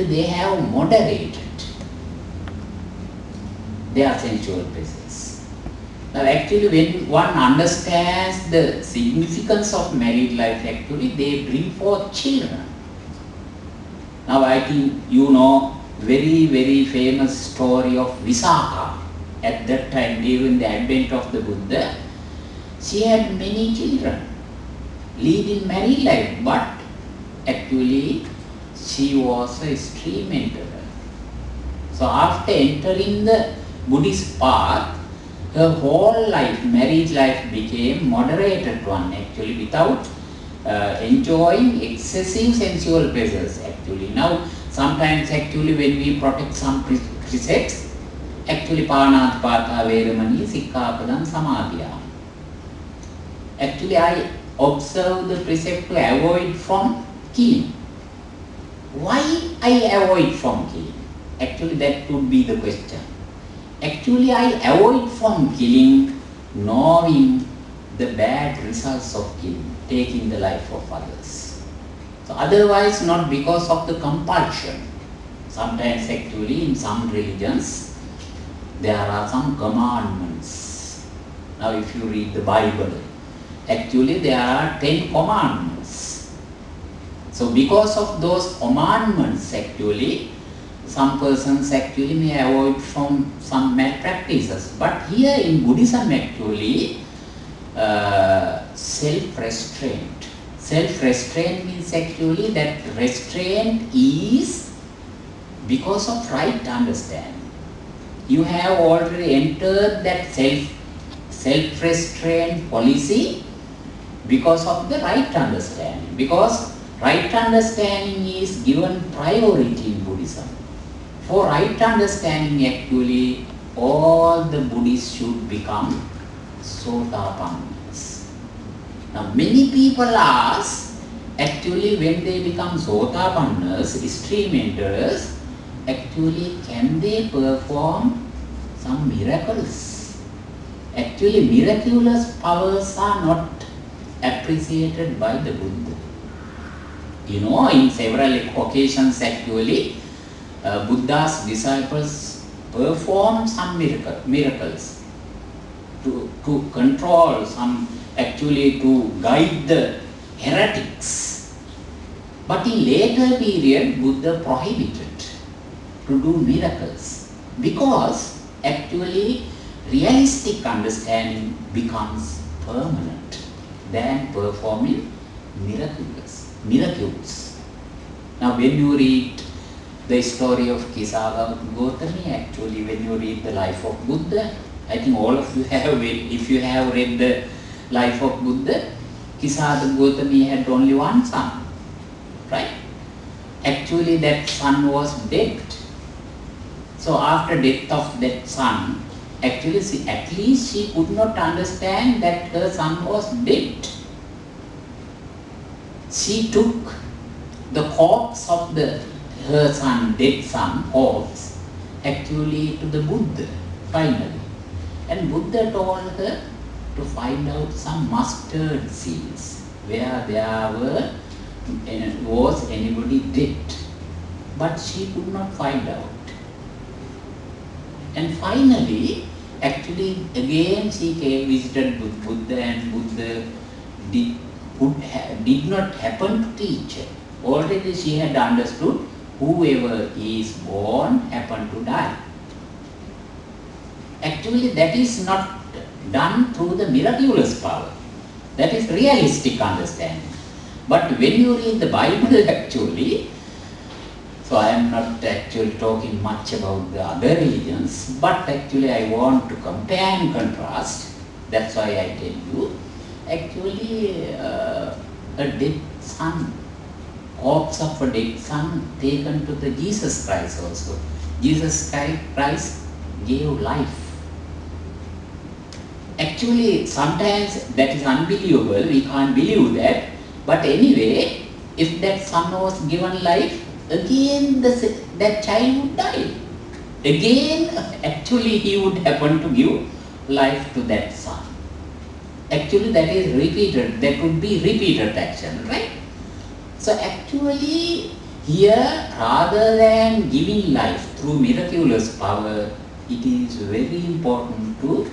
actually they have moderated their sensual pleasures. Now actually when one understands the significance of married life, actually they bring forth children. Now I think you know very, very famous story of Visakha. At that time, during the advent of the Buddha, she had many children, leading married life, but actually she was a stream enterer. So after entering the Buddhist path, her whole life, marriage life became moderated one actually, without enjoying excessive sensual pleasures actually. Now sometimes actually when we protect some precepts, actually Pāṇātipātā Veramani Sikkhapadam Samadhiyāmi. Actually I observe the precept to avoid from killing. Why I avoid from killing? Actually that would be the question. Actually I avoid from killing knowing the bad results of killing, taking the life of others. So otherwise not because of the compulsion. Sometimes actually in some religions there are some commandments. Now if you read the Bible, actually there are 10 commandments. So because of those commandments actually, some persons actually may avoid from some malpractices. But here in Buddhism actually, self-restraint. Self-restraint means actually that restraint is because of right understanding. You have already entered that self-restraint policy because of the right understanding. Because right understanding is given priority in Buddhism. For right understanding actually, all the Buddhists should become Sotapannas. Now many people ask, actually when they become Sotapannas, stream enterers, actually can they perform some miracles? Actually miraculous powers are not appreciated by the Buddha. You know, in several occasions actually Buddha's disciples perform some miracles to control some, actually to guide the heretics. But in later period Buddha prohibited to do miracles because actually realistic understanding becomes permanent than performing miracles. Now when you read the story of Kisāga Gautami, actually when you read the life of Buddha, I think all of you have read, if you have read the life of Buddha, Kisāga Gautami had only one son, right? Actually that son was dead. So after death of that son, actually at least she could not understand that her son was dead. She took the corpse of her son, dead son, corpse, actually to the Buddha finally. And Buddha told her to find out some mustard seeds where there was anybody dead. But she could not find out. And finally, actually again she visited Buddha, and Buddha did not happen to teach her. Already she had understood whoever is born happen to die. Actually that is not done through the miraculous power. That is realistic understanding. But when you read the Bible actually, so I am not actually talking much about the other religions, but actually I want to compare and contrast. That's why I tell you, actually a dead son, corpse of a dead son taken to the Jesus Christ also. Jesus Christ gave life. Actually sometimes that is unbelievable, we can't believe that, but anyway, if that son was given life, again that child would die. Again actually he would happen to give life to that son. Actually that is repeated, that would be repeated action, right? So actually Here, rather than giving life through miraculous power, it is very important to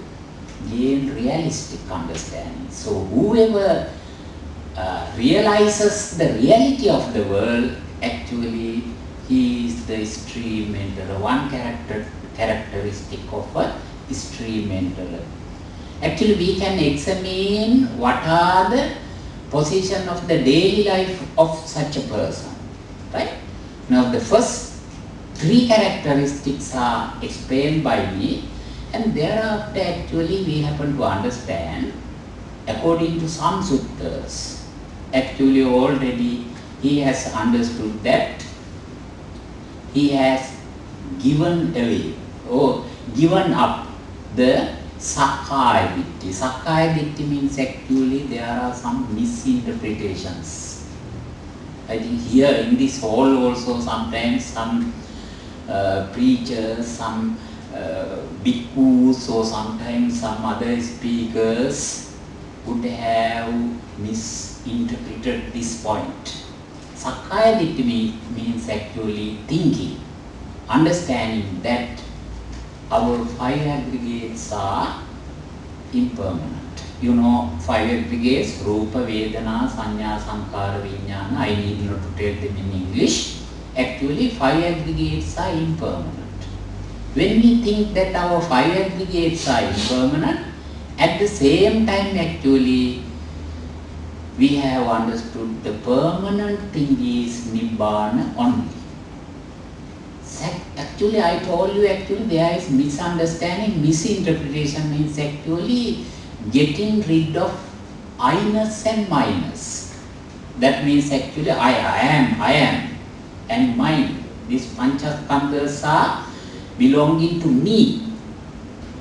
gain realistic understanding. So whoever realizes the reality of the world, actually he is the extreme mentor, one characteristic of a extreme mentor. Actually we can examine what are the position of the daily life of such a person, right? Now the first three characteristics are explained by me, and thereafter actually we happen to understand according to some suttas. Actually already he has understood that he has given away or given up the Sakkaya Ditthi. Sakkaya Ditthi means actually there are some misinterpretations. I think here in this hall also sometimes some preachers, some bhikkhus or sometimes some other speakers would have misinterpreted this point. Sakkaya Ditthi means actually thinking, understanding that our five aggregates are impermanent. You know, five aggregates, Rupa, Vedana, Sanya, Sankara, Vijnana. I need not to tell them in English. Actually, five aggregates are impermanent. When we think that our five aggregates are impermanent, at the same time actually we have understood the permanent thing is Nibbana only. Actually, I told you actually there is misunderstanding, misinterpretation means actually getting rid of I-ness and minus. That means actually I am and mine. These panchaskandhas are belonging to me.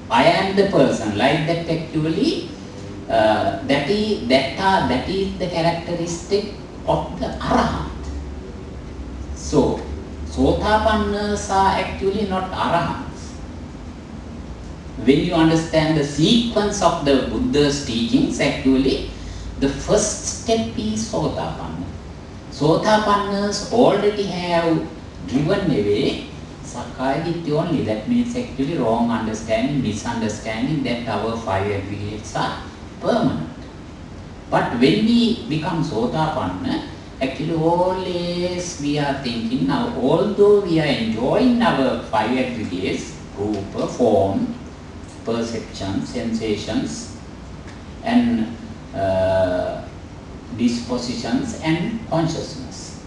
I am the person. Like that actually that is the characteristic of the Arahant. So Sotapannas are actually not Arahants. When you understand the sequence of the Buddha's teachings, actually the first step is Sotapanna. Sotapannas already have driven away Sakkaya Ditthi only. That means actually wrong understanding, misunderstanding that our five aggregates are permanent. But when we become Sotapanna, actually always we are thinking now, although we are enjoying our five aggregates, rupa, form, perception, sensations, and dispositions and consciousness.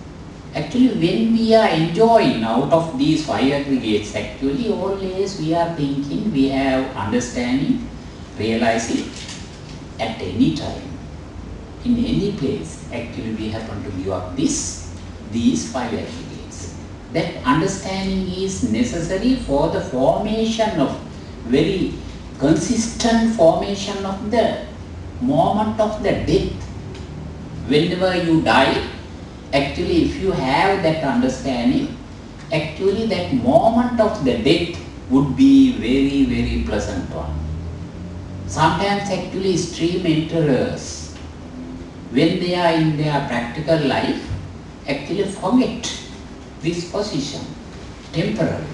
Actually when we are enjoying out of these five aggregates, actually always we are thinking, we have understanding, realizing at any time, in any place, actually we happen to give up these five aggregates. That understanding is necessary for the formation of very consistent formation of the moment of the death. Whenever you die, actually if you have that understanding, actually that moment of the death would be very, very pleasant one. Sometimes actually extreme enterers, when they are in their practical life, actually forget this position temporarily.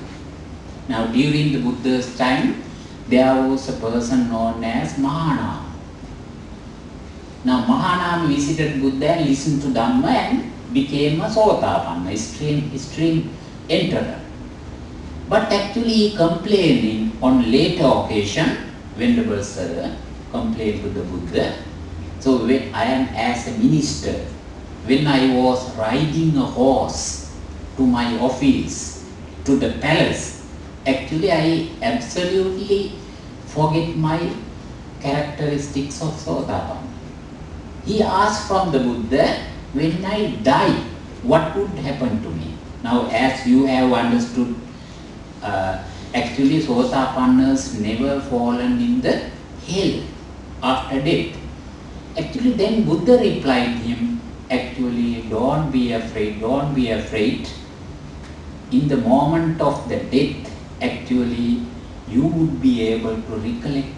Now during the Buddha's time, there was a person known as Mahanama. Now Mahanama visited Buddha and listened to Dhamma and became a Sotapanna, extreme enterer. But actually he complained on later occasion, Venerable Sir complained to the Buddha. So when I am as a minister, when I was riding a horse to my office, to the palace, actually I absolutely forget my characteristics of Sotapanna. He asked from the Buddha, when I die, what would happen to me? Now as you have understood, actually Sotapannas never fallen in the hell after death. Actually then Buddha replied him, actually don't be afraid, don't be afraid. In the moment of the death, actually you would be able to recollect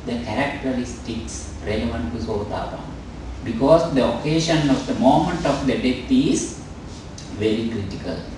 the characteristics relevant to Sotapanna. Because the occasion of the moment of the death is very critical.